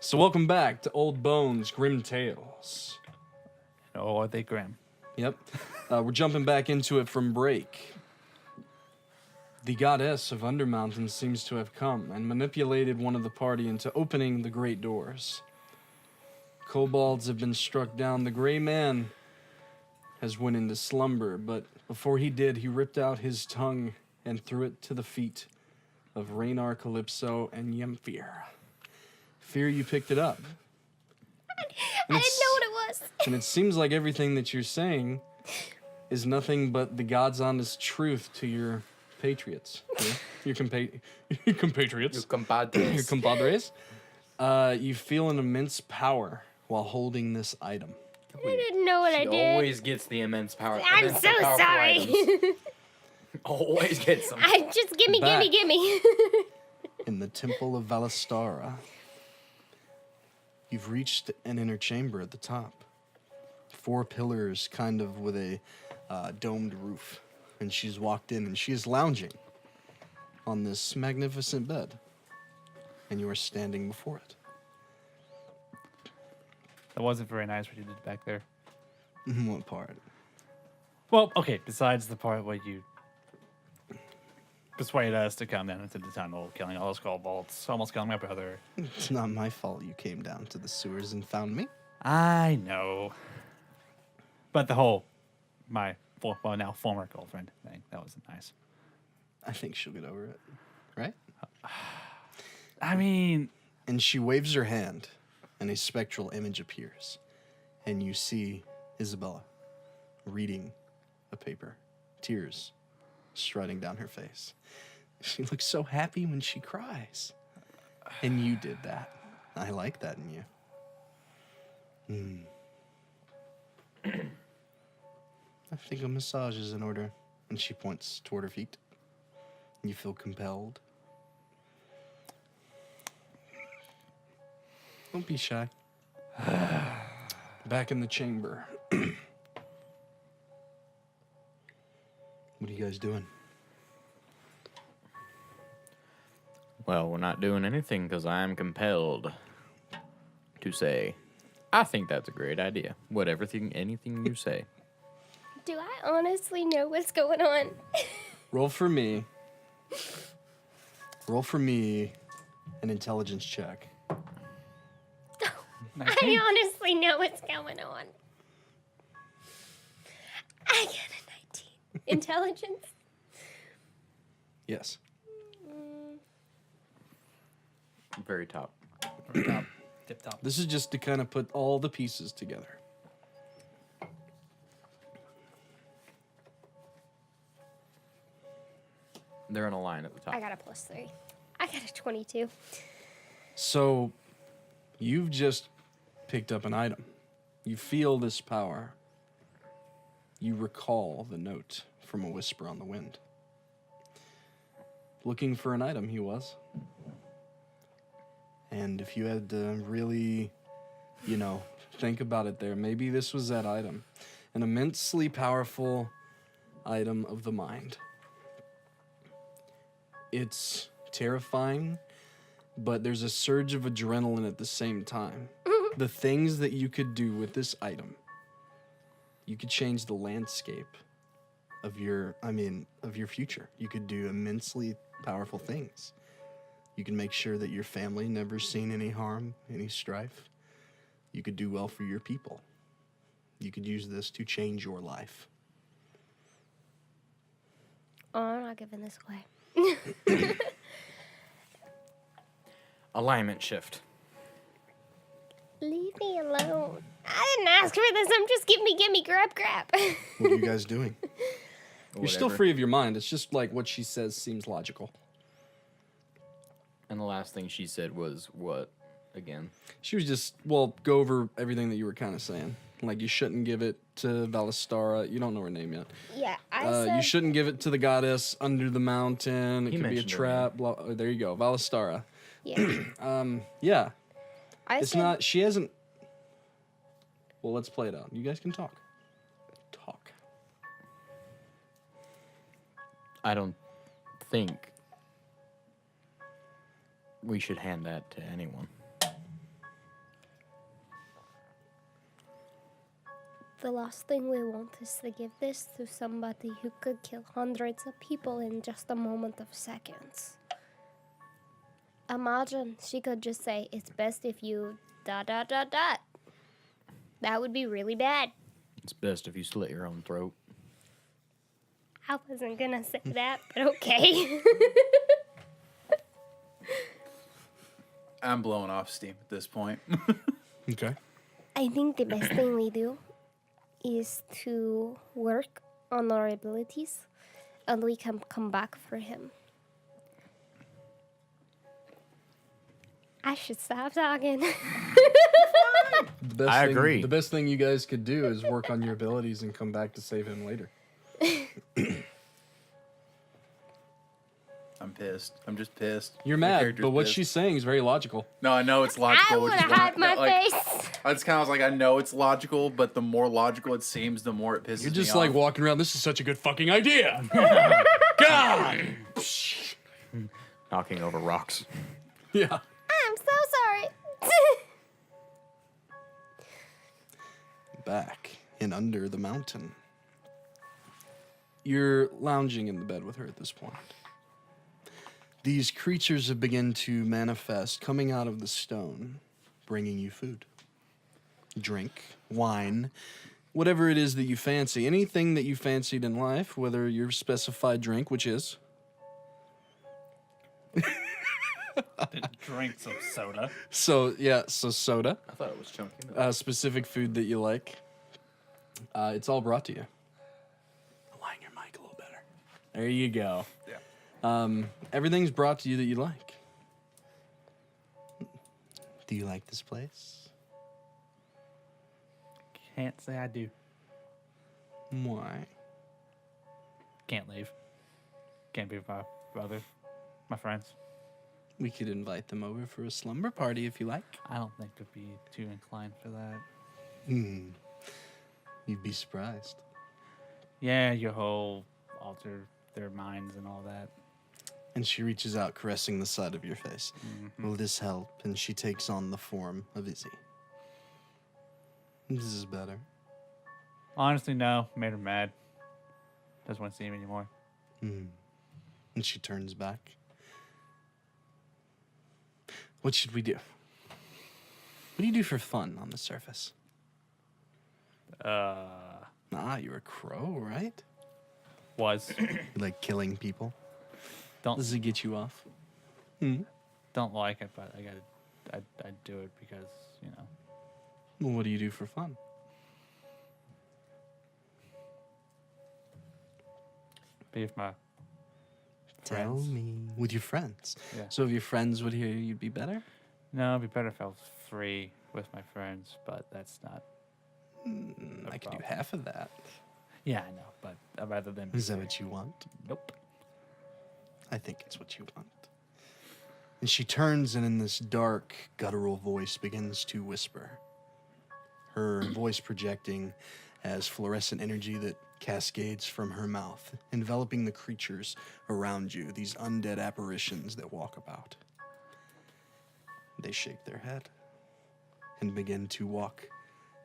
So welcome back to Old Bones Grim Tales. Oh, are they grim? Yep. We're jumping back into it from break. The goddess of Undermountain seems to have come and manipulated one of the party into opening the great doors. Kobolds have been struck down. The gray man has went into slumber, but before he did, he ripped out his tongue and threw it to the feet of Rannar, Kalypso, and Jamfyr. Fear you picked it up. I didn't know what it was. And it seems like everything that you're saying is nothing but the God's honest truth to your patriots. Your compatriots. Your compadres. Your compadres. You feel an immense power while holding this item. I didn't know what I She did. always gets the immense power. I'm immense so powerful sorry. items. Always gets them. I just gimme. In the Temple of Valastara, you've reached an inner chamber at the top. 4 pillars, kind of with a domed roof. And she's walked in, and she is lounging on this magnificent bed. And you are standing before it. That wasn't very nice what you did back there. What part? Well, okay, besides the part where you persuaded us to come down into the tunnel, killing all those kobolds, almost killing my brother. It's not my fault you came down to the sewers and found me. I know. But the whole, now former girlfriend thing, that wasn't nice. I think she'll get over it, right? I mean... And she waves her hand, and a spectral image appears. And you see Isabella reading a paper, tears striding down her face. She looks so happy when she cries. And you did that. I like that in you. I think a massage is in order. And she points toward her feet. You feel compelled. Don't be shy. Back in the chamber. What are you guys doing? Well, we're not doing anything because I am compelled to say, I think that's a great idea. Anything you say. Do I honestly know what's going on? Roll for me. Roll for me an intelligence check. I honestly know what's going on. I get a 19. Intelligence? Yes. Very top. top, tip top. This is just to kind of put all the pieces together. They're in a line at the top. I got a +3. I got a 22. So, you've just picked up an item. You feel this power. You recall the note from a whisper on the wind. Looking for an item, he was. And if you had to really, think about it there, maybe this was that item. An immensely powerful item of the mind. It's terrifying, but there's a surge of adrenaline at the same time. The things that you could do with this item, you could change the landscape of your future. You could do immensely powerful things. You can make sure that your family never seen any harm, any strife. You could do well for your people. You could use this to change your life. Oh, I'm not giving this away. Alignment shift. Leave me alone. I didn't ask for this. I'm just gimme, grab. What are you guys doing? You're still Whatever. free of your mind. It's just like what she says seems logical. And the last thing she said was what again? She was just, go over everything that you were kind of saying. Like, you shouldn't give it to Valastara. You don't know her name yet. Yeah, I said... You shouldn't give it to the goddess under the mountain. It He could be a mentioned her trap. There you go, Valastara. Yeah. Yeah. I said... Not, she hasn't... Well, let's play it out. You guys can talk. Talk. I don't think we should hand that to anyone. The last thing we want is to give this to somebody who could kill hundreds of people in just a moment of seconds. Imagine she could just say, it's best if you ... That would be really bad. It's best if you slit your own throat. I wasn't gonna say that, but okay. I'm blowing off steam at this point. Okay. I think the best thing we do is to work on our abilities, and we can come back for him. I should stop talking. The best I thing, agree. The best thing you guys could do is work on your abilities and come back to save him later. I'm pissed. I'm just pissed. You're My mad, character's but what pissed. she's saying is very logical. No, I know it's I logical. want which to is why- hide my like, face. I just kind of was like, I know it's logical, but the more logical it seems, the more it pisses You're me just off. like walking around. This is such a good fucking idea. God. Knocking over rocks. Yeah. I'm so sorry. Back and under the mountain. You're lounging in the bed with her at this point. These creatures have begun to manifest, coming out of the stone, bringing you food, drink, wine, whatever it is that you fancy. Anything that you fancied in life, whether your specified drink, which is Drink some soda. so soda, I thought it was chunky. specific food that you like. It's all brought to you. Align your mic a little better. There you go. Yeah. Everything's brought to you that you like. Do you like this place? Can't say I do. Why? Can't leave. Can't be with my brother, my friends. We could invite them over for a slumber party if you like. I don't think I'd be too inclined for that. You'd be surprised. Yeah, your whole alter their minds and all that. And she reaches out, caressing the side of your face. Will this help? And she takes on the form of Izzy. This is better. Honestly, no. Made her mad. Doesn't want to see him anymore. And she turns back. What should we do? What do you do for fun on the surface? You're a crow, right? Was. You like killing people? Don't Does it get you off? don't like it, but I do it because, you know. Well, what do you do for fun? Be with my Tell friends. me. With your friends. Yeah. So if your friends would hear you, you'd be better? No, it'd be better if I was free with my friends, but that's not. I could do problem. half of that. Yeah, I know, but I'd rather than. Is that what you want? Nope. I think it's what you want. And she turns and in this dark, guttural voice begins to whisper. Her voice projecting as fluorescent energy that cascades from her mouth, enveloping the creatures around you, these undead apparitions that walk about. They shake their head and begin to walk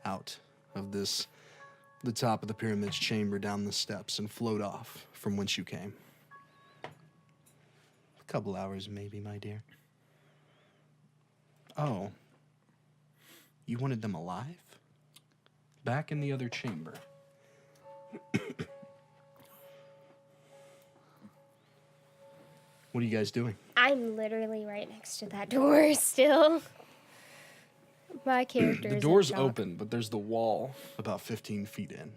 out of the top of the pyramid's chamber down the steps and float off from whence you came. A couple hours maybe, my dear. Oh. You wanted them alive? Back in the other chamber. What are you guys doing? I'm literally right next to that door still. My character The is door's in shock. open, but there's the wall about 15 feet in.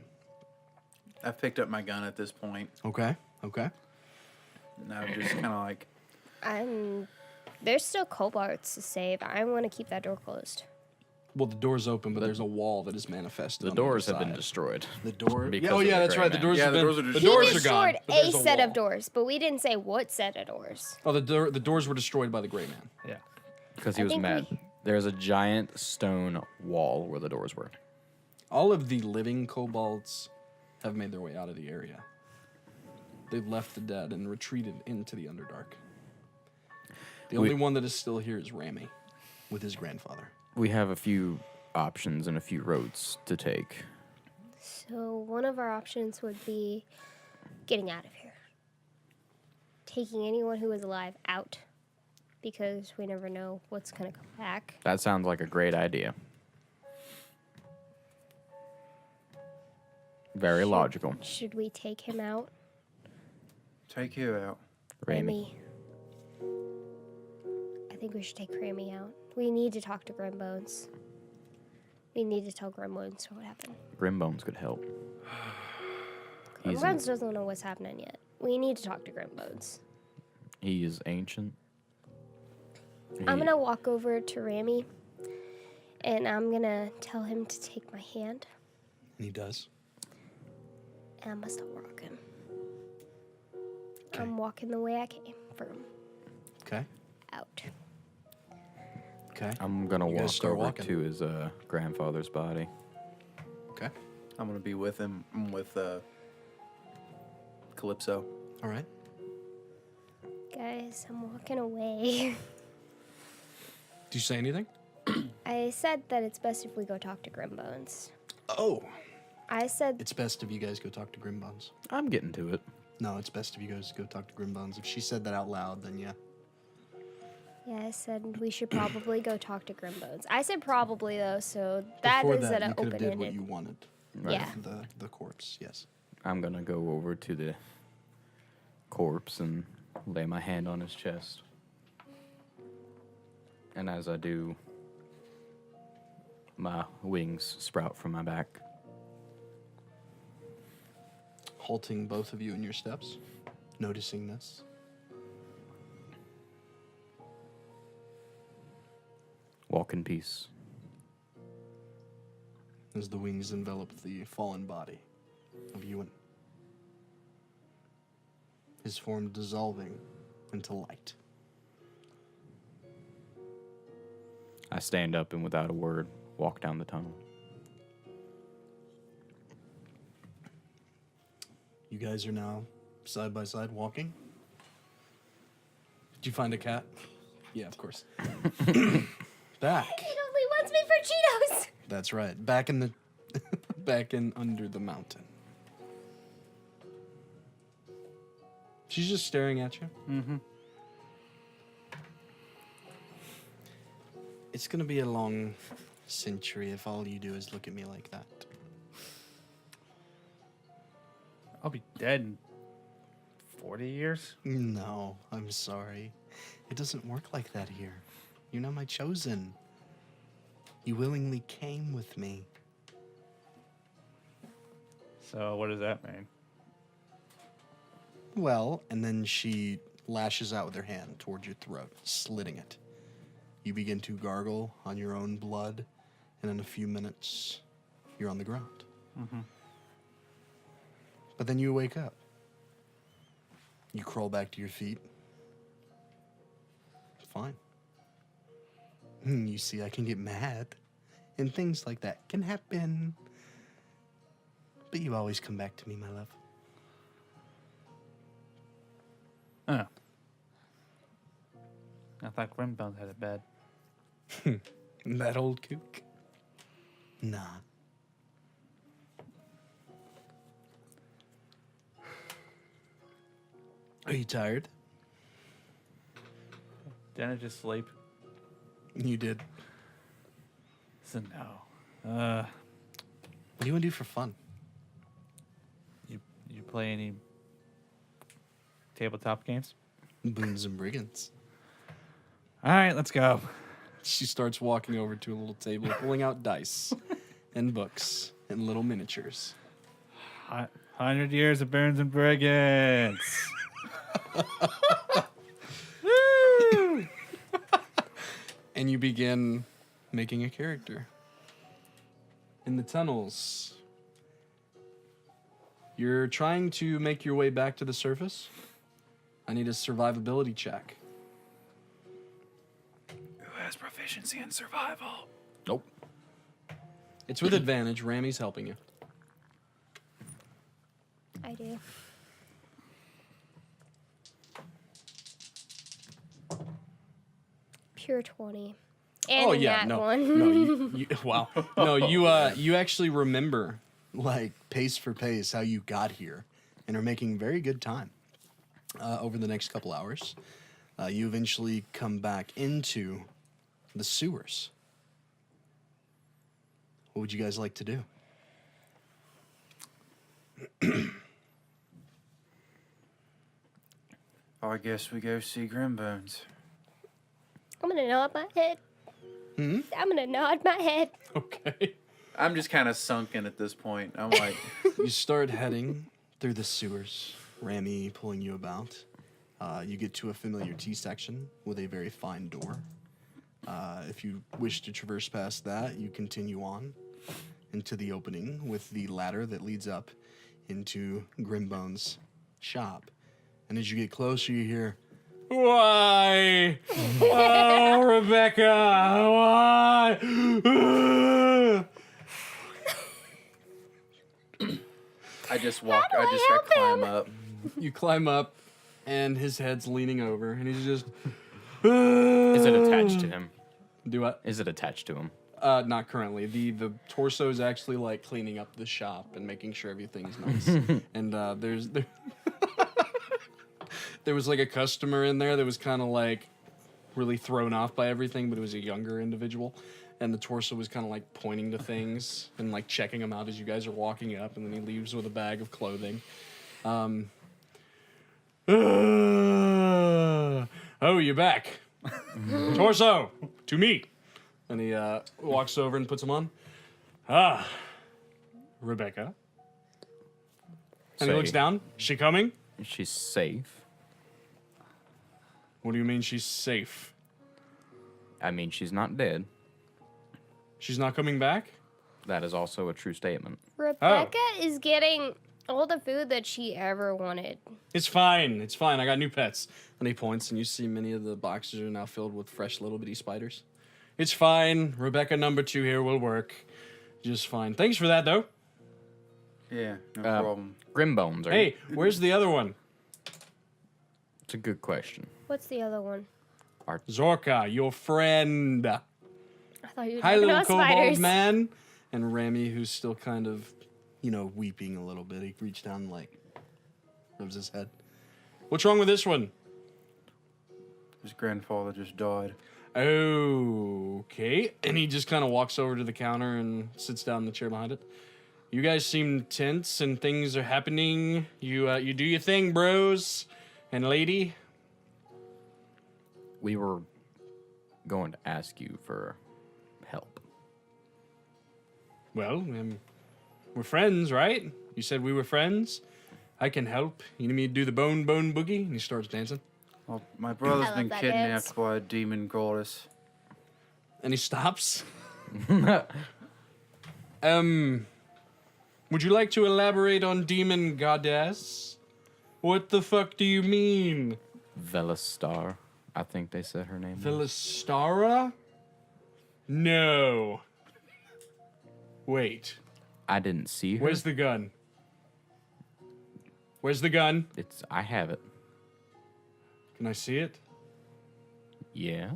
I've picked up my gun at this point, Okay, okay. and I'm just kind of like, There's still kobolds to save. I want to keep that door closed. Well, the door's open, but there's a wall that is manifested. The on doors other have been side. destroyed. The door. Because Oh of yeah, the that's gray right. The man. doors. Yeah, have the been, doors are the destroyed. doors He are gone. destroyed but a there's set wall. of doors, but we didn't say what set of doors. Oh, the doors were destroyed by the gray man. Yeah. Because he I was think mad. we- There's a giant stone wall where the doors were. All of the living kobolds have made their way out of the area. They've left the dead and retreated into the Underdark. The only one that is still here is Rami, with his grandfather. We have a few options and a few roads to take. So one of our options would be getting out of here. Taking anyone who is alive out. Because we never know what's going to come back. That sounds like a great idea. Very logical. Should we take him out? Take you out. Ramy. I think we should take Ramy out. We need to talk to Grimmbones. We need to tell Grimmbones what happened. Grimmbones could help. Grimmbones doesn't know what's happening yet. We need to talk to Grimmbones. He is ancient. I'm going to walk over to Ramy, and I'm going to tell him to take my hand, And he does. and I'm going to start walking. Okay. I'm walking the way I came from Okay. out. Okay. I'm gonna You guys walk start over walking. to his grandfather's body. Okay. I'm gonna be with him. I'm with Kalypso. All right. Guys, I'm walking away. Do you say anything? I said that it's best if we go talk to Grimmbones. Oh. I said It's best if you guys go talk to Grimmbones. I'm getting to it. No, it's best if you guys go talk to Grimmbones. If she said that out loud, then yeah. Yeah, I said we should probably go talk to Grimmbones. I said probably though, so that Before is that, an you could have did what open-ended. you wanted. Right. Yeah. The corpse, yes. I'm gonna go over to the corpse and lay my hand on his chest. And as I do, my wings sprout from my back. Halting both of you in your steps, noticing this. Walk in peace. As the wings envelop the fallen body of Ewan. His form dissolving into light. I stand up and without a word, walk down the tunnel. You guys are now side by side walking. Did you find a cat? Yeah, of course. Back. It only wants me for Cheetos! That's right. Back in the back in under the mountain. She's just staring at you. Mm-hmm. It's gonna be a long century if all you do is look at me like that. I'll be dead in 40 years. No, I'm sorry. It doesn't work like that here. You're not my chosen. You willingly came with me. So what does that mean? Well, and then she lashes out with her hand towards your throat, slitting it. You begin to gargle on your own blood, and in a few minutes, you're on the ground. Mm-hmm. But then you wake up. You crawl back to your feet. Fine. You see, I can get mad, and things like that can happen. But you always come back to me, my love. Oh. I thought Grimmbones had it bad. That old kook? Nah. Are you tired? Didn't I just sleep? You did. So no. What do you want to do for fun? You play any tabletop games? Boons and brigands. All right, let's go. She starts walking over to a little table, pulling out dice and books and little miniatures. 100 years of Burns and Brigands. And you begin making a character. In the tunnels, you're trying to make your way back to the surface. I need a survivability check. Who has proficiency in survival? Nope. It's with advantage. Ramy's helping you. I do. Pure 20. And Oh a yeah, nat no, one. no, you wow, no, you actually remember like pace for pace how you got here and are making very good time over the next couple hours. You eventually come back into the sewers. What would you guys like to do? I guess we go see Grimmbones. I'm gonna nod my head. I'm gonna nod my head. Okay. I'm just kind of sunken at this point. I'm like, You start heading through the sewers, Rami pulling you about. You get to a familiar T section with a very fine door. If you wish to traverse past that, you continue on into the opening with the ladder that leads up into Grimmbones' shop. And as you get closer, you hear, "Why? Oh, Rebecca, why?" I just walk. I just climb up. You climb up, and his head's leaning over, and he's just. Is it attached to him? Do what? Is it attached to him? Not currently. The torso is actually like cleaning up the shop and making sure everything's nice. And there was like a customer in there that was kind of like really thrown off by everything, but it was a younger individual. And the torso was kind of like pointing to things and like checking them out as you guys are walking up. And then he leaves with a bag of clothing. Oh, you're back. Torso, to me. And he walks over and puts him on. Ah, Rebecca. And he looks Say- down. She coming? She's safe. What do you mean she's safe? I mean, she's not dead. She's not coming back? That is also a true statement. Rebecca is getting all the food that she ever wanted. It's fine. It's fine. I got new pets. And he points, and you see many of the boxes are now filled with fresh little bitty spiders. It's fine. Rebecca number 2 here will work just fine. Thanks for that, though. Yeah, no problem. Grimmbones, are Hey, where's the other one? It's a good question. What's the other one? Zorka, your friend. I thought you were Hi, talking little about kobold spiders. man. And Rami, who's still kind of, weeping a little bit. He reached down and, like, rubs his head. What's wrong with this one? His grandfather just died. Okay. And he just kind of walks over to the counter and sits down in the chair behind it. You guys seem tense and things are happening. You do your thing, bros and lady. We were going to ask you for help. Well, we're friends, right? You said we were friends. I can help. You need me to do the bone boogie? And he starts dancing. Well, my brother's I love been that kidnapped dance. by a demon goddess. And he stops. Would you like to elaborate on demon goddess? What the fuck do you mean? Velastar, I think they said her name. was. Velistara? No. Wait. I didn't see her. Where's the gun? Where's the gun? I have it. Can I see it? Yes.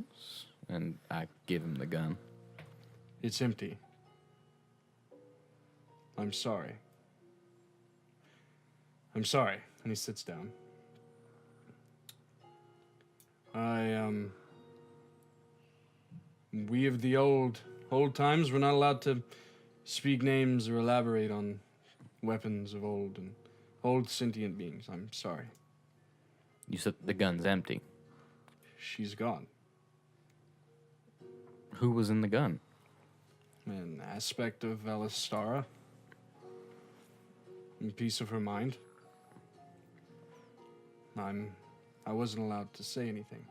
And I give him the gun. It's empty. I'm sorry. I'm sorry. And he sits down. We of the old times were not allowed to speak names or elaborate on weapons of old and old sentient beings. I'm sorry. You said the gun's empty. She's gone. Who was in the gun? An aspect of Velistara. A piece of her mind. I wasn't allowed to say anything.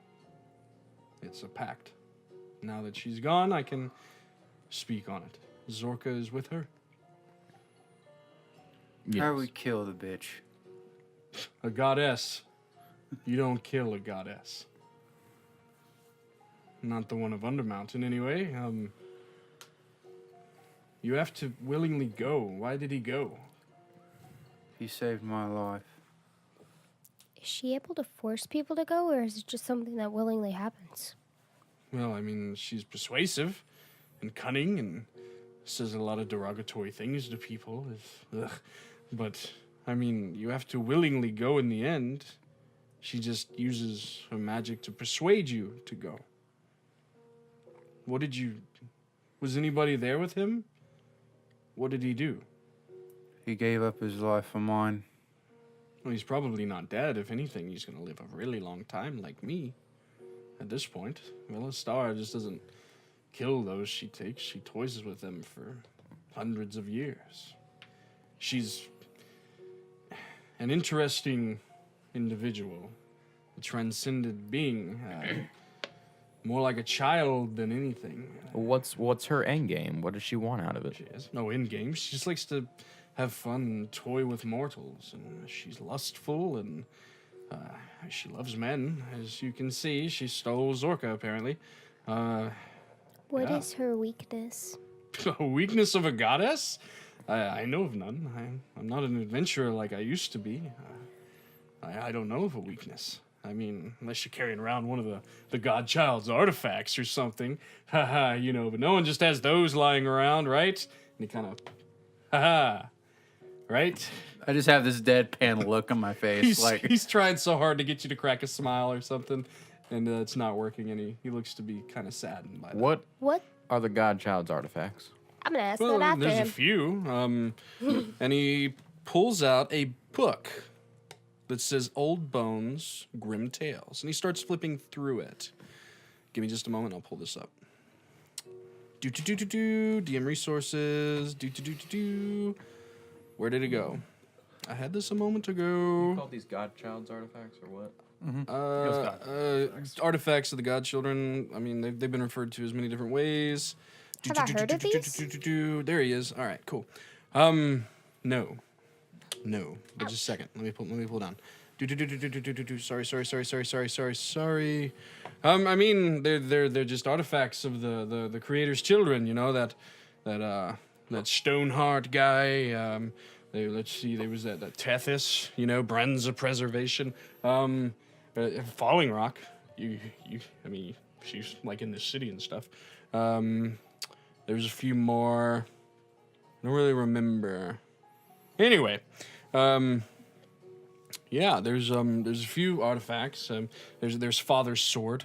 It's a pact. Now that she's gone, I can speak on it. Zorka is with her. Yes. How we kill the bitch? A goddess. You don't kill a goddess. Not the one of Undermountain, anyway. You have to willingly go. Why did he go? He saved my life. Is she able to force people to go, or is it just something that willingly happens? Well, I mean, she's persuasive and cunning and says a lot of derogatory things to people. But, I mean, you have to willingly go in the end. She just uses her magic to persuade you to go. What did you... Was anybody there with him? What did he do? He gave up his life for mine. Well, he's probably not dead. If anything, he's going to live a really long time, like me. At this point. Well, a star just doesn't kill those she takes. She toys with them for hundreds of years. She's an interesting individual. A transcended being. More like a child than anything. What's her end game? What does she want out of it? She has no end game. She just likes to have fun and toy with mortals. And she's lustful and she loves men. As you can see, she stole Zorka, apparently. What is her weakness? A weakness of a goddess? I know of none. I'm not an adventurer like I used to be. I don't know of a weakness. I mean, unless you're carrying around one of the Godchild's artifacts or something. Haha, you know, but no one just has those lying around, right? And he kind of, haha, right? I just have this deadpan look on my face. He's trying so hard to get you to crack a smile or something, and it's not working, and he looks to be kind of saddened by that. What? Are the Godchild's artifacts? I'm gonna ask Well, that after there's him. a few. And he pulls out a book that says Old Bones, Grimm Tales. And he starts flipping through it. Give me just a moment, I'll pull this up. DM resources. Where did it go? I had this a moment ago. Called these Godchild's artifacts or what? Artifacts of the Godchildren. I mean, they've been referred to as many different ways. Have I heard of these? There he is. All right, cool. No. But just a second. Let me pull down. Sorry. I mean, they're just artifacts of the creator's children. You know that Stoneheart guy. Let's see. There was that Tethys. You know, Brands of Preservation. Falling Rock. I mean, she's like in the city and stuff. There's a few more. I don't really remember. Anyway, yeah, there's a few artifacts. There's Father's Sword,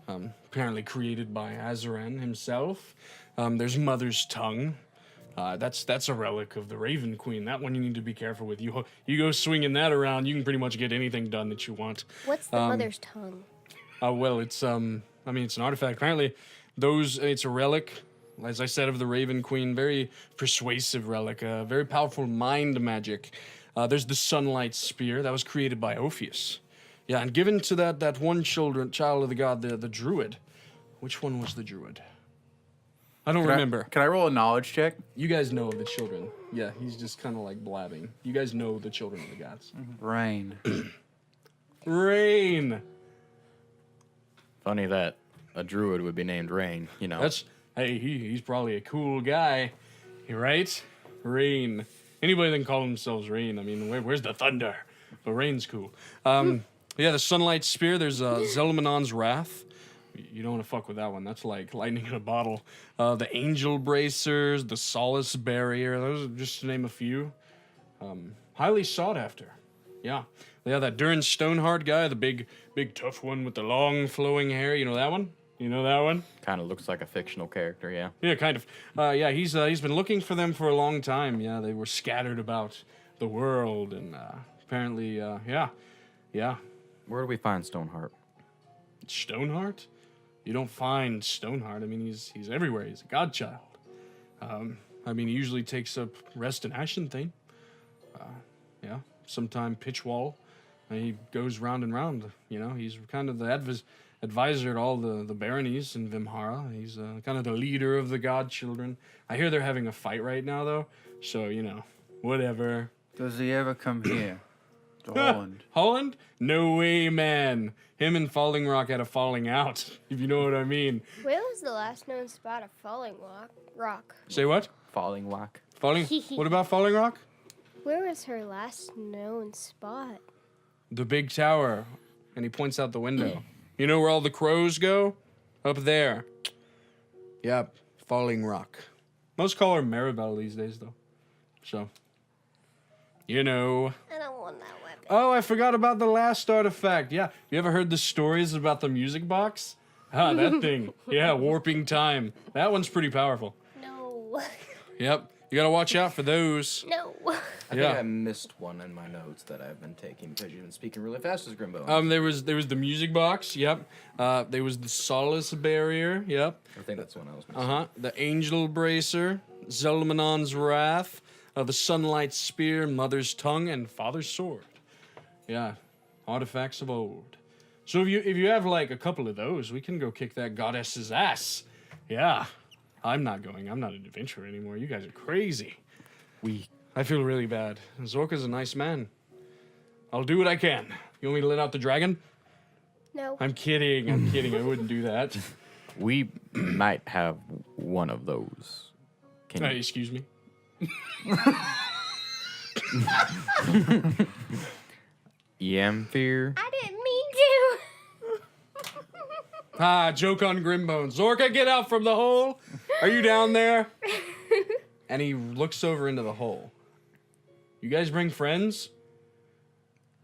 apparently created by Azaran himself. There's Mother's Tongue. That's a relic of the Raven Queen. That one you need to be careful with. You go swinging that around, you can pretty much get anything done that you want. What's the mother's tongue? Well, it's I mean, it's an artifact. Apparently, it's a relic. As I said, of the Raven Queen, very persuasive relic, very powerful mind magic. There's the Sunlight Spear that was created by Ophius. Yeah, and given to that one child of the god, the druid. Which one was the druid? I don't remember. Can I roll a knowledge check? You guys know of the children. Yeah, he's just kind of like blabbing. You guys know the children of the gods. Rain. Rain. Funny that a druid would be named Rain, you know. Hey, he's probably a cool guy, right? Rain. Anybody that can call themselves Rain. I mean, where's the thunder? But Rain's cool. Yeah, the Sunlight Spear. There's Zelmanon's Wrath. You don't want to fuck with that one. That's like lightning in a bottle. The Angel Bracers, the Solace Barrier. Those are just to name a few. Highly sought after. Yeah. That Durin Stoneheart guy, the big tough one with the long flowing hair. You know that one? You know that one? Kind of looks like a fictional character, yeah. Yeah, kind of. Yeah, he's been looking for them for a long time. Yeah, they were scattered about the world, and apparently, yeah. Where do we find Stoneheart? Stoneheart? You don't find Stoneheart. I mean, he's everywhere. He's a godchild. I mean, he usually takes up rest in Ashenthane. Yeah, sometime Pitchwall. And he goes round and round. You know, he's kind of the advisor to all the baronies in Vemhara. He's kind of the leader of the godchildren. I hear they're having a fight right now, though. So, you know, whatever. Does he ever come here? To Holland? Holland? No way, man. Him and Falling Rock had a falling out, if you know what I mean. Where was the last known spot of Falling Rock? Say what? Falling Rock. What about Falling Rock? Where was her last known spot? The big tower. And he points out the window. You know where all the crows go? Up there. Yep, Falling Rock. Most call her Maribel these days, though. So, you know. I don't want that weapon. Oh, I forgot about the last artifact. Yeah, you ever heard the stories about the music box? Ah, that thing. Yeah, warping time. That one's pretty powerful. No. Yep, you gotta watch out for those. No. I Yeah. think I missed one in my notes that I've been taking because you've been speaking really fast as Grimmbones. There was the music box. Yep. There was the solace barrier. Yep. I think that's the one I was missing. The angel bracer, Zelmanon's wrath, the sunlight spear, mother's tongue, and father's sword. Yeah, artifacts of old. So if you have like a couple of those, we can go kick that goddess's ass. Yeah, I'm not going. I'm not an adventurer anymore. You guys are crazy. I feel really bad. Zorka's a nice man. I'll do what I can. You want me to let out the dragon? No. I'm kidding. I'm kidding. I wouldn't do that. We might have one of those. Can you? Excuse me. Jamfyr? I didn't mean to. Joke on Grimmbones. Zorka, get out from the hole. Are you down there? And he looks over into the hole. You guys bring friends?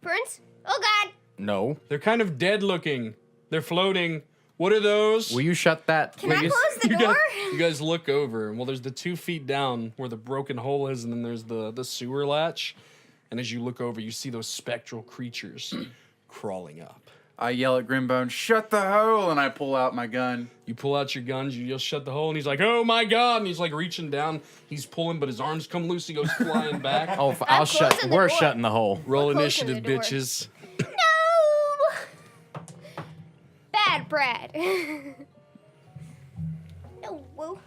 Prince? Oh, God. No. They're kind of dead looking. They're floating. What are those? Will you shut that, Can I please? close the you, door? you guys look over. Well, there's the 2 feet down where the broken hole is, and then there's the sewer latch. And as you look over, you see those spectral creatures crawling up. I yell at Grimmbones, shut the hole, and I pull out my gun. You pull out your guns, you yell, shut the hole, and he's like, oh my God. And he's like reaching down. He's pulling, but his arms come loose. He goes flying back. Oh, I'll shut. closing the We're door. shutting the hole. Roll We're closing initiative, the door. bitches. No. Bad Brad. No. Whoa.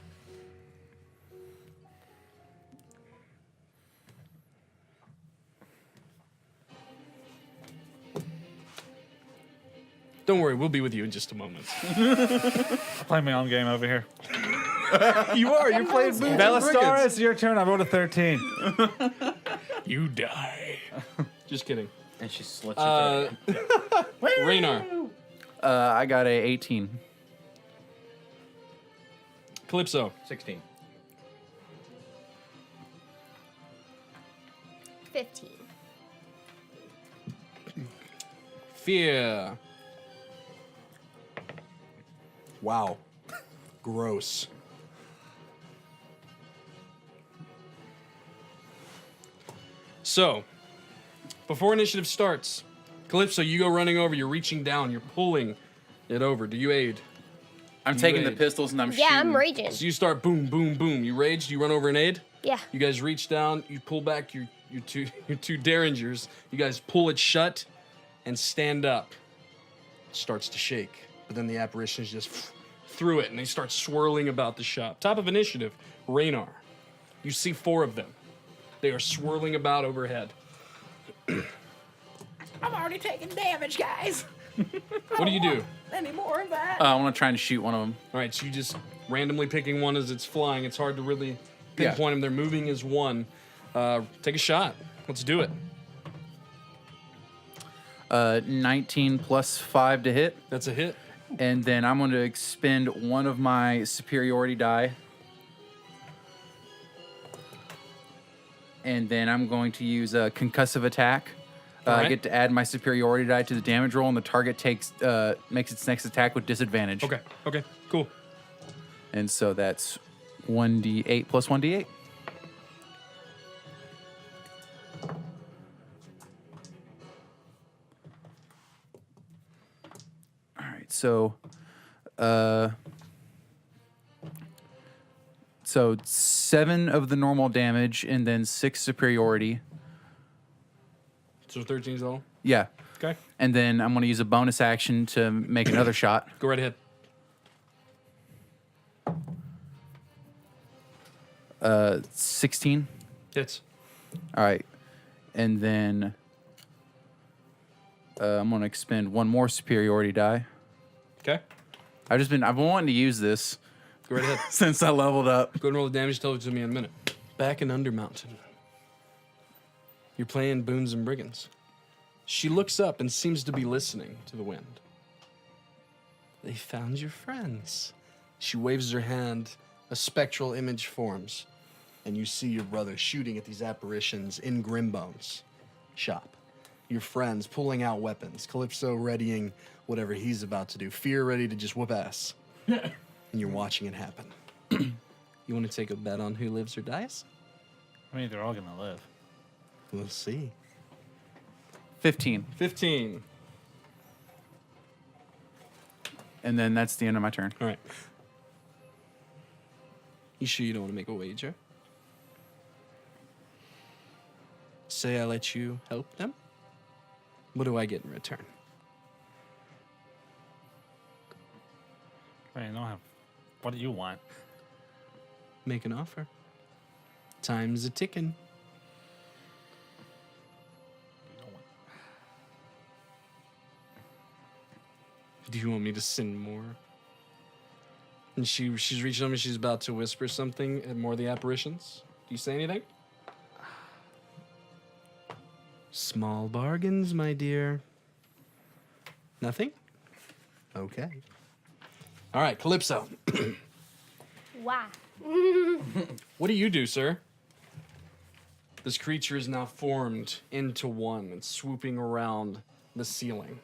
Don't worry, we'll be with you in just a moment. Playing my own game over here. You are. You're playing Boots Bellastar, it's your turn. I rolled a 13. You die. Just kidding. And she slits your throat. Rannar. I got a 18. Kalypso. 16. 15. Fear. Wow. Gross. So, before initiative starts, Kalypso, you go running over. You're reaching down. You're pulling it over. Do you aid? I'm You taking the rage. pistols and I'm Yeah, shooting. I'm raging. So you start boom, boom, boom. You rage. You run over and aid. Yeah. You guys reach down. You pull back your two derringers. You guys pull it shut and stand up. It starts to shake, but then the apparitions just through it and they start swirling about the shop. Top of initiative, Rannar. You see 4 of them. They are swirling about overhead. I'm already taking damage, guys. What do you do? Any more of that? I want to try and shoot one of them. All right, so you just randomly picking one as it's flying. It's hard to really pinpoint them. They're moving as one. Take a shot. Let's do it. 19 plus 5 to hit. That's a hit. And then I'm going to expend one of my superiority die. And then I'm going to use a concussive attack. I Alright. get to add my superiority die to the damage roll, and the target makes its next attack with disadvantage. Okay, cool. And so that's 1d8 plus 1d8. All right, so 7 of the normal damage and then 6 superiority. So 13's all. Yeah. Okay. And then I'm going to use a bonus action to make another shot. Go right ahead. 16. Hits. All right. And then I'm going to expend one more superiority die. Okay. I've been wanting to use this Go right ahead. since I leveled up. Go ahead and roll the damage. Tell it to me in a minute. Back in Undermountain. You're playing Boons and Brigands. She looks up and seems to be listening to the wind. They found your friends. She waves her hand. a spectral image forms, and you see your brother shooting at these apparitions in Grimmbones' shop. Your friends pulling out weapons, Kalypso readying whatever he's about to do, Fear ready to just whoop ass. And you're watching it happen. You want to take a bet on who lives or dies? I mean, they're all gonna live. We'll see. 15. 15. And then that's the end of my turn. All right. You sure you don't want to make a wager? Say I let you help them? What do I get in return? I don't have. What do you want? Make an offer. Time's a ticking. Do you want me to send more? And she's reaching on me. She's about to whisper something at more of the apparitions. Do you say anything? Small bargains, my dear. Nothing? Okay. All right, Kalypso. Wow. What do you do, sir? This creature is now formed into one. It's swooping around the ceiling.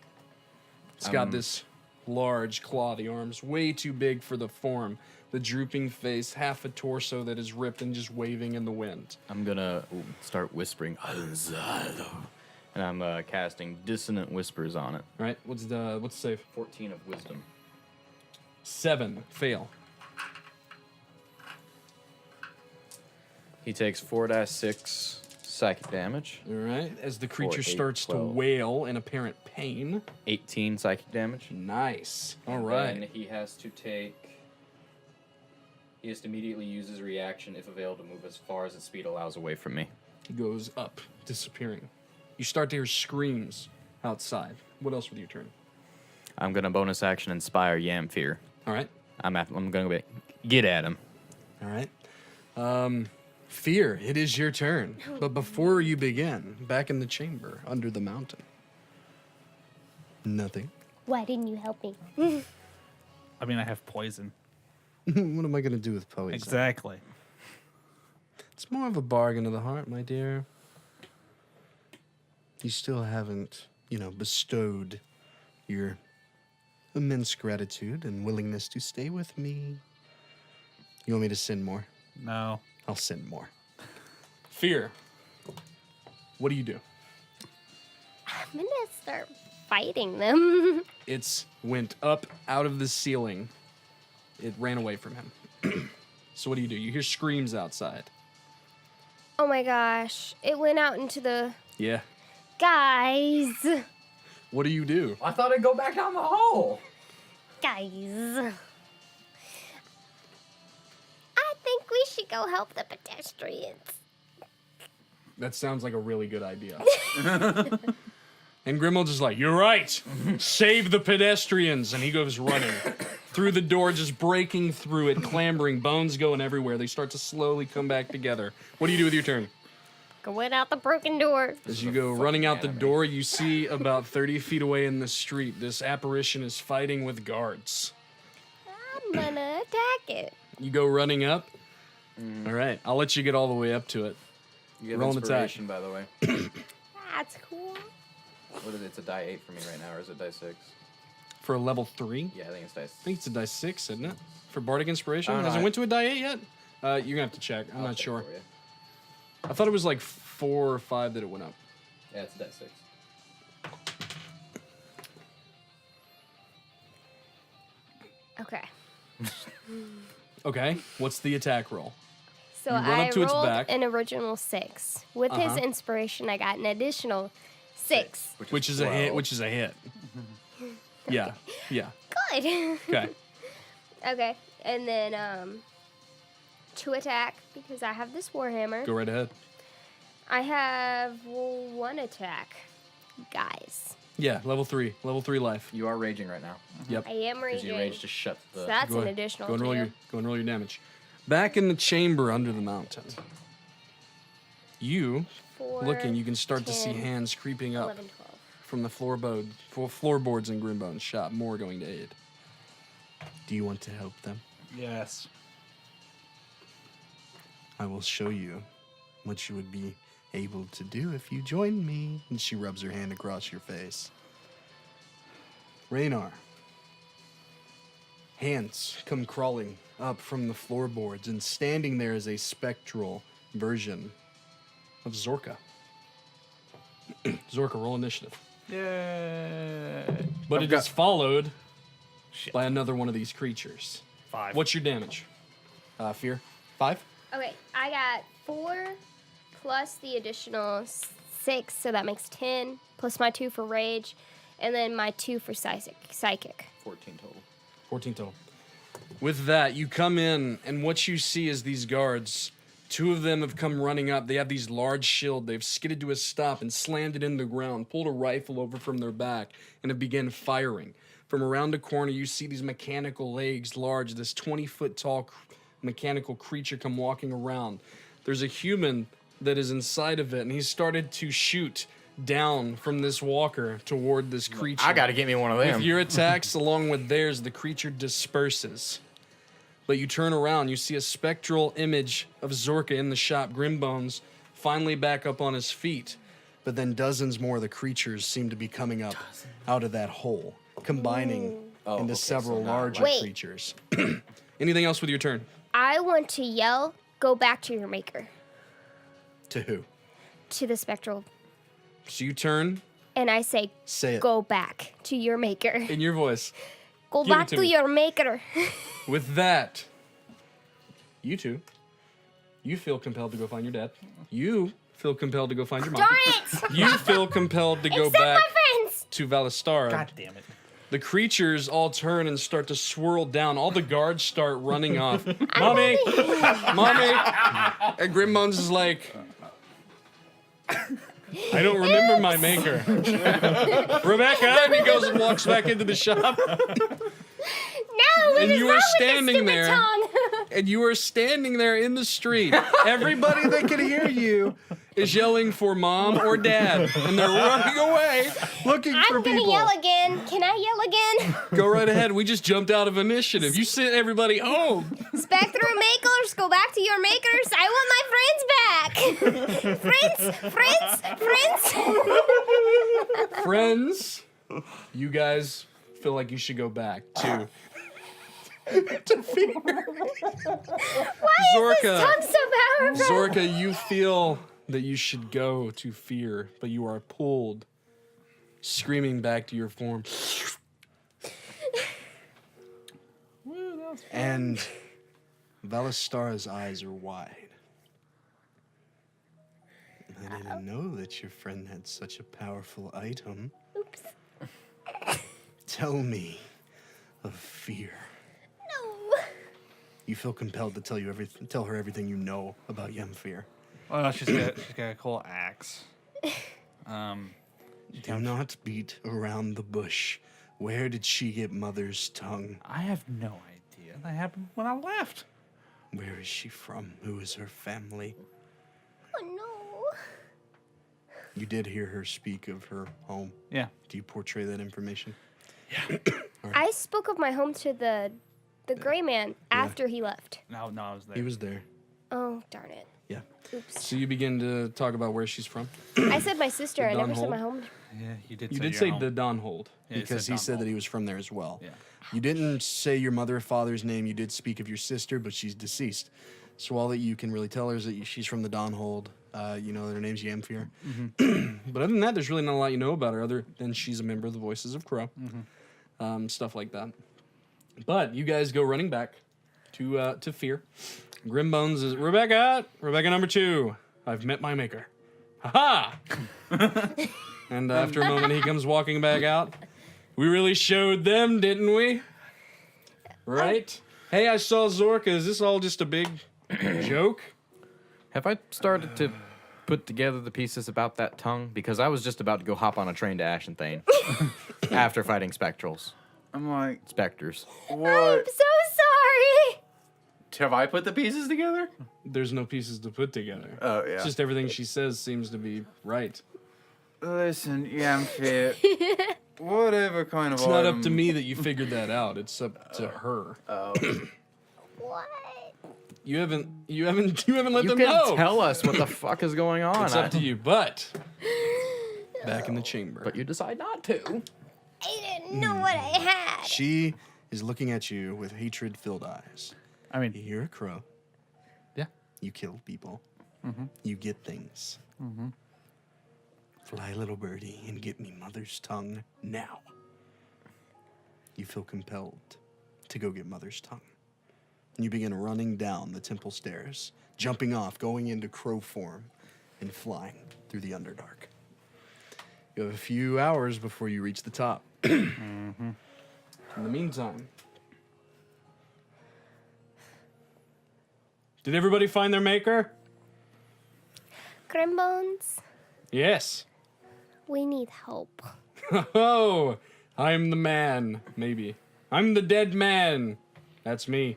It's got this large clawed arms, way too big for the form. The drooping face, half a torso that is ripped and just waving in the wind. I'm gonna start whispering, and I'm casting dissonant whispers on it. All right, what's the save? 14 of wisdom. 7, fail. He takes 4d6 psychic damage, All right, as the creature 8, starts to 12. wail in apparent pain. 18 psychic damage. Nice. All And right. then he has to immediately use his reaction, if available, to move as far as his speed allows away from me. He goes up, disappearing. You start to hear screams outside. What else with your turn? I'm gonna bonus action inspire Jamfyr. All right. I'm gonna go get at him. All right. Fear, it is your turn. But before you begin, back in the chamber, under the mountain. Nothing. Why didn't you help me? I mean, I have poison. What am I going to do with poison? Exactly. It's more of a bargain of the heart, my dear. You still haven't, bestowed your immense gratitude and willingness to stay with me. You want me to send more? No. I'll send more. Fear. What do you do? I'm gonna start fighting them. It's went up out of the ceiling. It ran away from him. So what do? You hear screams outside. Oh my gosh. It went out into the... Yeah. Guys. What do you do? I thought I'd go back down the hole. Guys. I think we should go help the pedestrians. That sounds like a really good idea. And Grimmel just like, you're right. Save the pedestrians. And he goes running through the door, just breaking through it, clambering, bones going everywhere. They start to slowly come back together. What do you do with your turn? Going out the broken door. As you go running out the door, you see about 30 feet away in the street, this apparition is fighting with guards. I'm gonna attack it. You go running up. All right, I'll let you get all the way up to it. You have Roll an attack. inspiration, by the way. That's cool. What is it? It's a die 8 for me right now, or is it die 6? For a level 3? Yeah, I think it's die 6. I think it's a die 6, isn't it? For Bardic Inspiration? I don't know. Has it went to a die 8 yet? You're gonna have to check. I'm not sure. I thought it was like 4 or 5 that it went up. Yeah, it's die 6. Okay. Okay, what's the attack roll? So You run I up to its rolled back. an original 6. With his Uh-huh. inspiration, I got an additional 6. Which is a hit. Which is a hit. Yeah. Yeah. Good. Okay. Okay. And then to attack, because I have this warhammer. Go right ahead. I have 1 attack. Guys. Yeah, level 3. Level 3 life. You are raging right now. Yep. I am Because raging. you rage to shut the... So that's Go an ahead. additional Go and roll 2. your damage. Back in the chamber under the mountain. You 4, looking, you can start to see 10, hands creeping up 11, 12. from the floorboards in Grimmbones' shop. More going to aid. Do you want to help them? Yes. I will show you what you would be able to do if you joined me. And she rubs her hand across your face. Rannar. Hands come crawling up from the floorboards, and standing there is a spectral version of Zorka. Zorka, roll initiative. Yeah. But it is followed by another one of these creatures. 5. What's your damage? Fear? 5? Okay, I got 4 plus the additional 6, so that makes 10, plus my 2 for rage, and then my 2 for psychic. 14 total. 14 total. With that, you come in, and what you see is these guards. 2 of them have come running up. They have these large shield. They've skidded to a stop and slammed it into the ground, pulled a rifle over from their back, and have begun firing. From around the corner, you see these mechanical legs, large, this 20-foot tall mechanical creature come walking around. There's a human that is inside of it, and he's started to shoot down from this walker toward this creature. I gotta get me one of them. With your attacks along with theirs, the creature disperses. But you turn around, you see a spectral image of Zorka in the shop, Grimmbones, finally back up on his feet. But then dozens more of the creatures seem to be coming up out of that hole, combining into several larger Wait. creatures. Anything else with your turn? I want to yell, go back to your maker, To who? to the spectral, So you turn, and I say, say it go back to your maker. in your voice. Go Give it back to to me. your maker. With that, you two, you feel compelled to go find your dad. You feel compelled to go find your mom. Darn it! You feel compelled to go Except back my friends! to Valistara. God damn it. The creatures all turn and start to swirl down. All the guards start running off. Mommy! Mommy! And Grimmbones is like, I don't remember my maker. Rebecca! And he goes and walks back into the shop. No, what And is you wrong are with standing this stupid there. tongue? And you are standing there in the street. Everybody that can hear you is yelling for mom or dad. And they're running away looking for I'm gonna people. yell again. Can I yell again? Go right ahead. We just jumped out of initiative. You sent everybody home. Spectral makers, go back to your makers. I want my friends back. friends. Friends, you guys feel like you should go back to Fear. Why is this tongue so powerful? Zorka, you feel that you should go to Fear, but you are pulled, screaming back to your form. And Valistara's eyes are wide. I didn't know that your friend had such a powerful item. Oops. Tell me of Fear. No. You feel compelled to tell her everything you know about Jamfyr. Well, she's got a cool axe. Do not beat around the bush. Where did she get Mother's tongue? I have no idea. That happened when I left. Where is she from? Who is her family? Oh no. You did hear her speak of her home. Yeah. Do you portray that information? I spoke of my home to the gray man after he left. No, I was there. He was there. Oh, darn it. Yeah. Oops. So you begin to talk about where she's from. I said my sister. I never said Donhold? my home. Yeah, you did. You say did your say home. the Donhold Yeah, you because said he said that Donhold. he was from there as well. Yeah. You didn't say your mother or father's name. You did speak of your sister, but she's deceased. So all that you can really tell her is that she's from the Donhold. You know that her name's Jamfyr. But other than that, there's really not a lot you know about her other than she's a member of the Voices of Crow. Stuff like that. But you guys go running back to Fear. Grimmbones is Rebecca number 2. I've met my maker. Ha ha! And after a moment, he comes walking back out. We really showed them, didn't we? Right? Hey, I saw Zorka. Is this all just a big joke? Have I started to put together the pieces about that tongue? Because I was just about to go hop on a train to Ashenthane after fighting spectrals. I'm like, Specters. I'm what? so sorry. Have I put the pieces together? There's no pieces to put together. Oh, yeah. It's just everything she says seems to be right. Listen, Jamfyr, whatever kind of It's not up to me that you figured that out. It's up to her. What? You haven't let You them can know. tell us what the fuck is going on. It's up to you, but back in the chamber. But you decide not to. I didn't know what I had. She is looking at you with hatred-filled eyes. I mean, You're a crow. yeah. You kill people. You get things. Fly, little birdie, and get me mother's tongue now. You feel compelled to go get mother's tongue. You begin running down the temple stairs, jumping off, going into crow form, and flying through the Underdark. You have a few hours before you reach the top. In the meantime, did everybody find their maker? Grimmbones, Yes. we need help. Oh, I'm the man, maybe. I'm the dead man. That's me.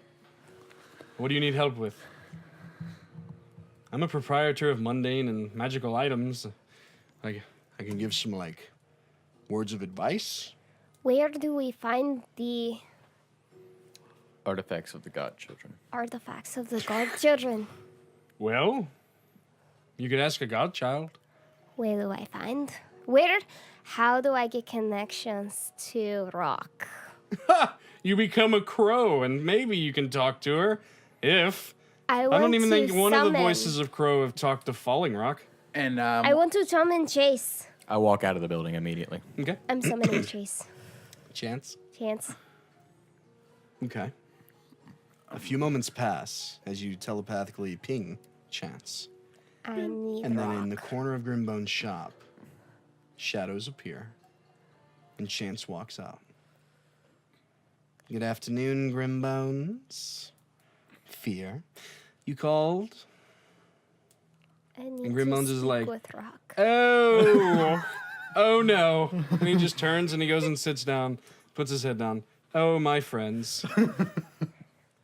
What do you need help with? I'm a proprietor of mundane and magical items. I can give some, like, words of advice. Where do we find the Artifacts of the god children. artifacts of the god children? Well, you could ask a godchild. Where do I find? How do I get connections to rock? You become a crow, and maybe you can talk to her. If I I don't even to think one of the summon- voices of Crow have talked to Falling Rock. And I want to summon Chase. I walk out of the building immediately. Okay. I'm summoning Chase. Chance. Chance. Okay. A few moments pass as you telepathically ping Chance. I need And then rock. in the corner of Grimbone's shop, shadows appear, and Chance walks out. Good afternoon, Grimbones. Fear. You called? I need And to Grimmbones is speak like, with rock. Oh! Oh no. And he just turns and he goes and sits down, puts his head down. Oh, my friends.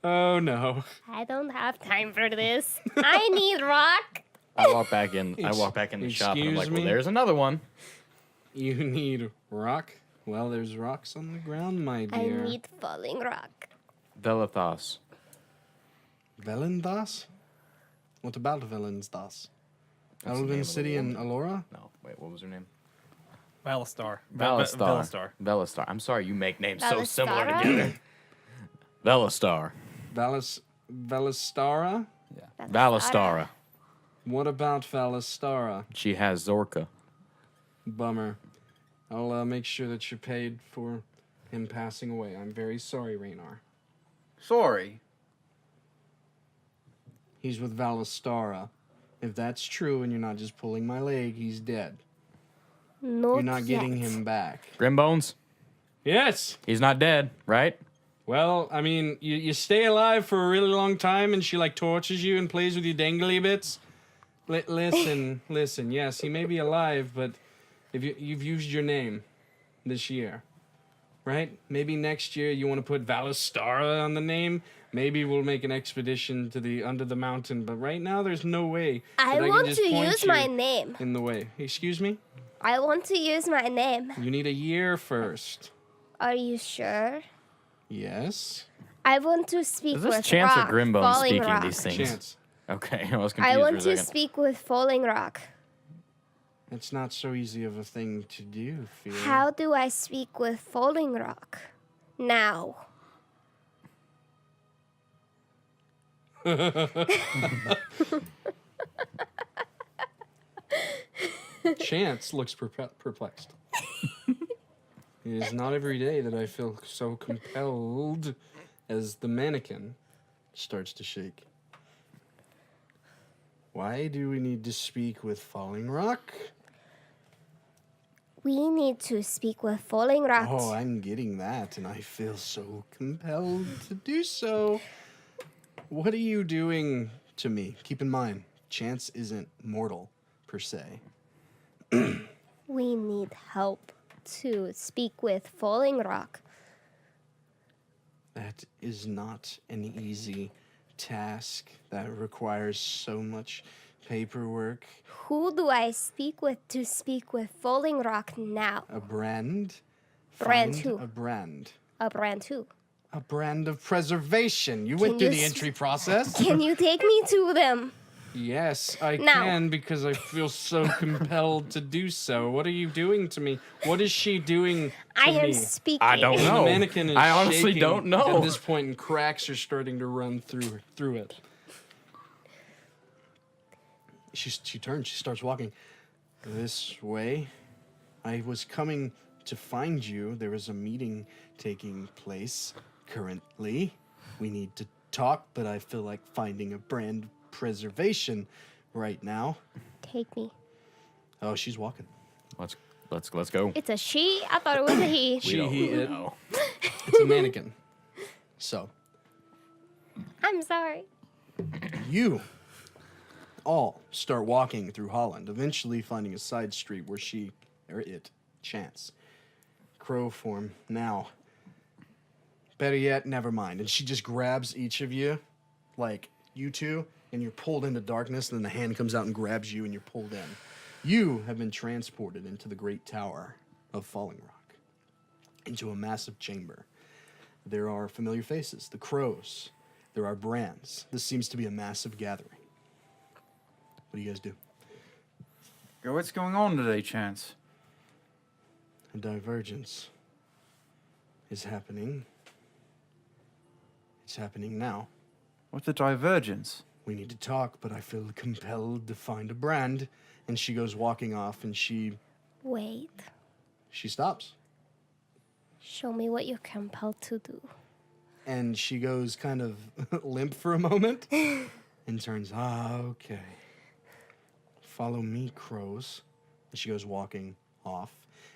Oh no. I don't have time for this. I need rock. I walk back in. I walk back in the shop and I'm like, Excuse well, me? there's another one. You need rock? Well, there's rocks on the ground, my I dear. need falling rock. Velathos. Velendas? What about Velendas? That's the name Elven of the City in woman. Alora? No, wait, what was her name? Valistar. Velastar. Valistar. Velastar. I'm sorry, you make names so similar Valistara? together. Velastar. Valistara? Valistara. What about Valistara? She has Zorka. Bummer. I'll make sure that you're paid for him passing away. I'm very sorry, Rannar. sorry. He's with Valistara. If that's true and you're not just pulling my leg, he's dead. Not You're not getting yet. him back. Grimmbones. Yes! He's not dead, right? Well, I mean, you stay alive for a really long time and she, like, tortures you and plays with your dangly bits. Listen, listen. Yes, he may be alive, but if you've used your name this year, right? Maybe next year you want to put Valistara on the name. Maybe we'll make an expedition to the under the mountain. But right now, there's no way I that I want can to just point use you my name. in the way. Excuse me? I want to use my name. You need a year first. Are you sure? Yes. I want to speak Is with this Chance rock. or Grimmbones Falling speaking rock. these things? Chance. Okay, I was confused I want for a to second. speak with falling rock. It's not so easy of a thing to do, Fear. How do I speak with falling rock? Now. Chance looks perplexed. It is not every day that I feel so compelled as the mannequin starts to shake. Why do we need to speak with Falling Rock? We need to speak with falling rock. Oh, I'm getting that, and I feel so compelled to do so. What are you doing to me? Keep in mind, Chance isn't mortal, per se. We need help to speak with falling rock. That is not an easy task. That requires so much paperwork. Who do I speak with to speak with falling rock now? A brand. Brand Find who? A brand. A brand who? A brand of preservation. You went Can through you the entry process. Can you take me to them? Yes, I Now. can because I feel so compelled to do so. What are you doing to me? What is she doing to I am me? speaking. I don't And know. the mannequin is I honestly shaking don't know. At this point, and cracks are starting to run through it. She turns. She starts walking this way. I was coming to find you. There is a meeting taking place currently. We need to talk, but I feel like finding a brand of preservation right now. Take me. Oh, she's walking. Let's go. It's a she. I thought it was a he. She, he, it. know. It's a mannequin. So, I'm sorry. you all start walking through Holland, eventually finding a side street where she, or it, chance. Crow form. Now, better yet, never mind. And she just grabs each of you, like you two, and you're pulled into darkness, and then the hand comes out and grabs you, and you're pulled in. You have been transported into the great tower of Falling Rock, into a massive chamber. There are familiar faces, the crows. There are brands. This seems to be a massive gathering. What do you guys do? Yo, what's going on today, Chance? A divergence is happening. It's happening now. What's the divergence? We need to talk, but I feel compelled to find a brand. And she goes walking off, and she Wait. stops. Show me what you're compelled to do. And she goes kind of limp for a moment and turns, okay. Follow me, crows. And she goes walking off.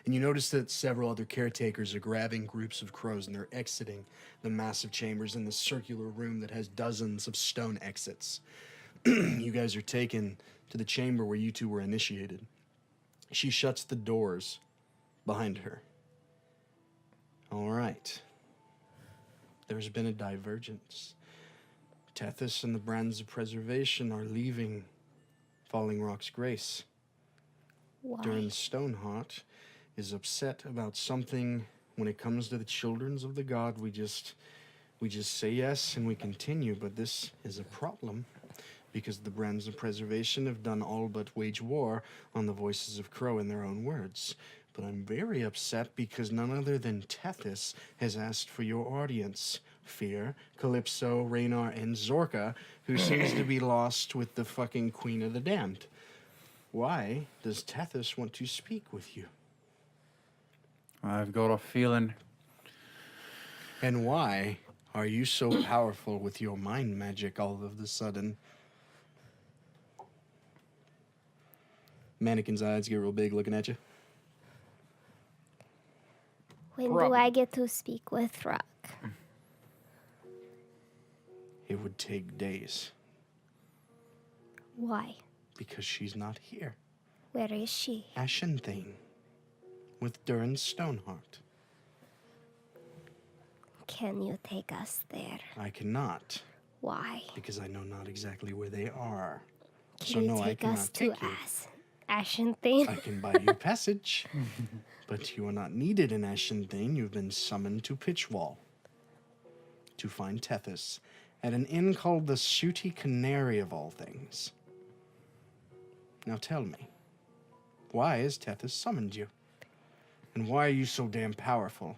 And you notice that several other caretakers are grabbing groups of crows, and they're exiting the massive chambers in this circular room that has dozens of stone exits. You guys are taken to the chamber where you two were initiated. She shuts the doors behind her. All right. There's been a divergence. Tethys and the Brands of Preservation are leaving Falling Rock's grace. Why? Durin Stoneheart is upset about something. When it comes to the children of the god, we just say yes and we continue, but this is a problem because the Brands of Preservation have done all but wage war on the voices of Crow in their own words. But I'm very upset because none other than Tethys has asked for your audience. Fear, Kalypso, Rannar, and Zorka, who seems to be lost with the fucking Queen of the Damned. Why does Tethys want to speak with you? I've got a feeling. And why are you so powerful with your mind magic all of a sudden? Mannequin's eyes get real big looking at you. When do I get to speak with Rock? It would take days Why? because she's not here. Where is she? Ashenthane with Durin Stoneheart. Can you take us there? I cannot Why? because I know not exactly where they are. Can So you no, I take us cannot to take you. Ashenthane? I can buy you passage, but you are not needed in Ashenthane. You've been summoned to Pitchwall to find Tethys at an inn called the Shooty Canary of all things. Now tell me, why has Tethys summoned you? And why are you so damn powerful?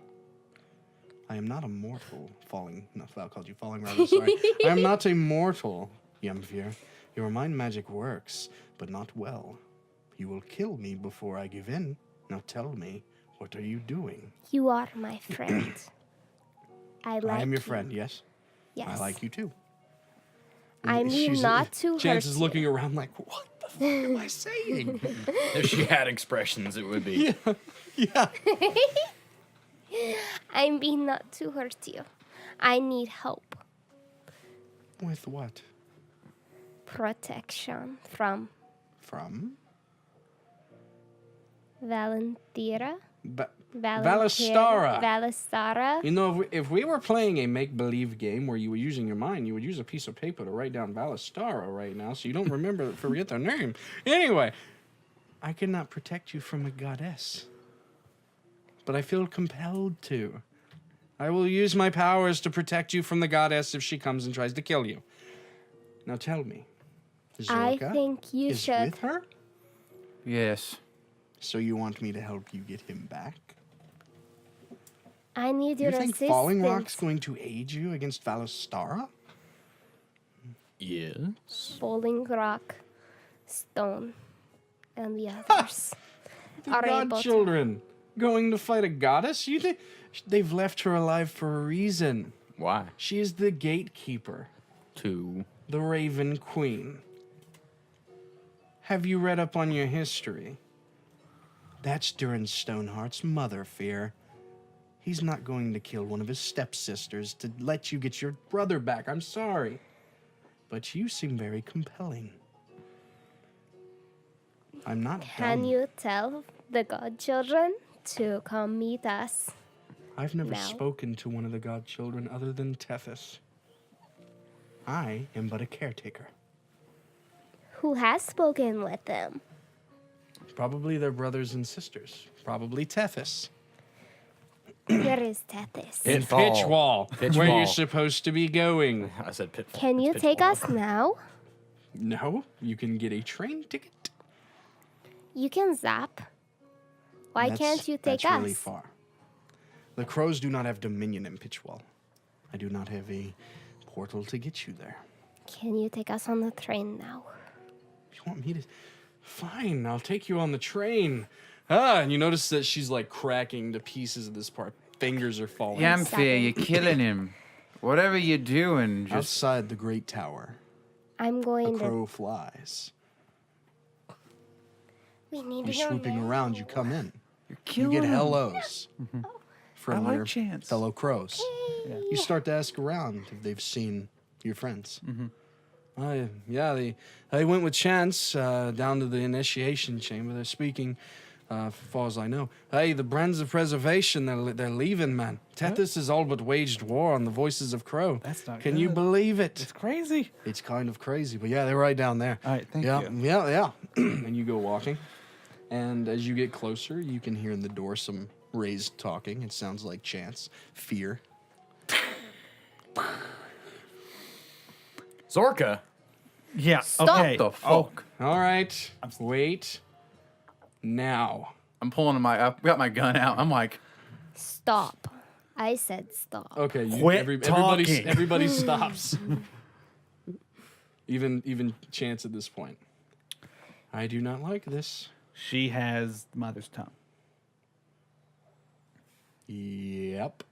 I am not a mortal falling... No, I called you falling rather, sorry. I am not a mortal, Jamfyr. Your mind magic works, but not well. You will kill me before I give in. Now tell me, what are you doing? You are my friend. I like I am your you. friend, yes? Yes. I like you too. I mean not to hurt Chance is you. looking around like, what the fuck am I saying? If she had expressions, it would be. Yeah. I mean not to hurt you. I need help. With what? Protection from From? Valentira? Valistara. Valistara? You know, if we were playing a make-believe game where you were using your mind, you would use a piece of paper to write down Valistara right now so you don't forget their name. Anyway, I cannot protect you from a goddess. But I feel compelled to. I will use my powers to protect you from the goddess if she comes and tries to kill you. Now tell me, I Zorka think you is should. with her? Yes. So you want me to help you get him back? I need You your think assistance. Falling Rock's going to aid you against Valostara? Yes. Falling Rock, Stone, and the others The are able to. godchildren going to fight a goddess? You think they've left her alive for a reason? Why? She is the gatekeeper, Two. the Raven Queen. Have you read up on your history? That's Durin Stoneheart's mother, Fear. He's not going to kill one of his stepsisters to let you get your brother back. I'm sorry. But you seem very compelling. I'm not Can dumb. you tell the godchildren to come meet us? I've never No. spoken to one of the godchildren other than Tethys. I am but a caretaker. Who has spoken with them? Probably their brothers and sisters. Probably Tethys. Where is Tethys? In Pitfall. Pitchwall, Pitchwall. where you're supposed to be going. I said pitfall. Can you It's take pitfall. us now? No, you can get a train ticket. You can zap. Why can't you take that's us? really far. The crows do not have dominion in Pitchwall. I do not have a portal to get you there. Can you take us on the train now? You want me to? Fine, I'll take you on the train. Ah, and you notice that she's like cracking to pieces of this part. Fingers are falling. Jamfyr, you're killing him. Whatever you're doing, just Outside the great tower, I'm a going to. crow flies. We need You're to go swooping now. around, you come in. you're You killing get him. hellos from I like your Chance. fellow crows. You start to ask around if they've seen your friends. Yeah, they went with Chance down to the initiation chamber. They're speaking, as far as I know. Hey, the Brands of Preservation, they're leaving, man. Tethys has all but waged war on the Voices of Crow. That's not Can you good. believe it? It's crazy. It's kind of crazy, but yeah, they're right down there. All right, thank yeah, you. Yeah. And you go walking. And as you get closer, you can hear in the door some raised talking. It sounds like Chance. Fear. Zorka. Yeah. Stop. Okay. the fuck? All right. Wait. Now. I'm pulling I've got my gun out. I'm like, Stop. I said stop. Okay, Quit everybody talking. everybody stops. Even Chance at this point. I do not like this. She has the mother's tongue. Yep.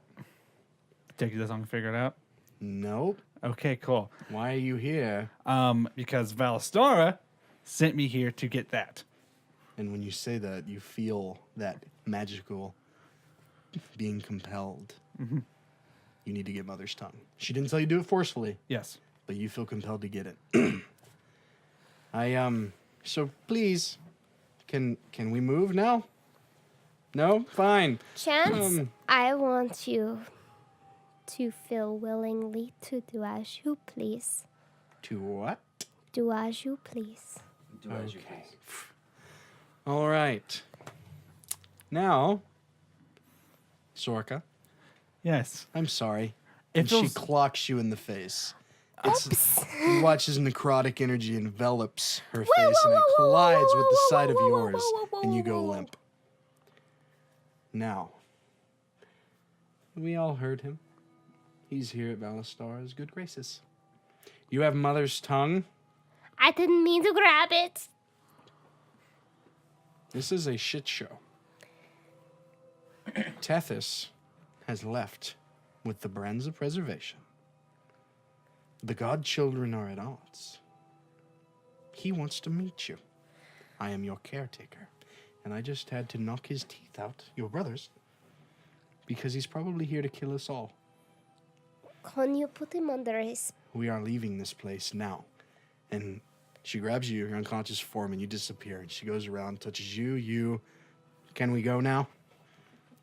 Take you this long to figure it out. Nope. Okay, cool. Why are you here? Because Valostara sent me here to get that. And when you say that, you feel that magical being compelled. You need to get Mother's Tongue. She didn't tell you to do it forcefully, Yes. but you feel compelled to get it. So please, can we move now? No? Fine. Chance, I want you to feel willingly to do as you please. To what? Do as you please. Okay. All right. Now, Zorka, Yes. I'm sorry. It And she feels- clocks you in the face. You watch as necrotic energy envelops her face and it collides with the side of yours, and you go limp. Now, we all heard him. He's here at Valostara's good graces. You have Mother's Tongue. I didn't mean to grab it. This is a shit show. Tethys has left with the Brands of Preservation. The godchildren are at odds. He wants to meet you. I am your caretaker, and I just had to knock his teeth out, your brother's, because he's probably here to kill us all. Can you put him under his... We are leaving this place now. And she grabs you, your unconscious form, and you disappear. And she goes around, touches you. Can we go now?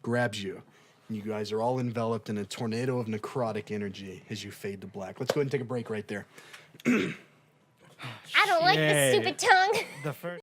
Grabs you. And you guys are all enveloped in a tornado of necrotic energy as you fade to black. Let's go ahead and take a break right there. I don't like this Shit. stupid tongue. The first.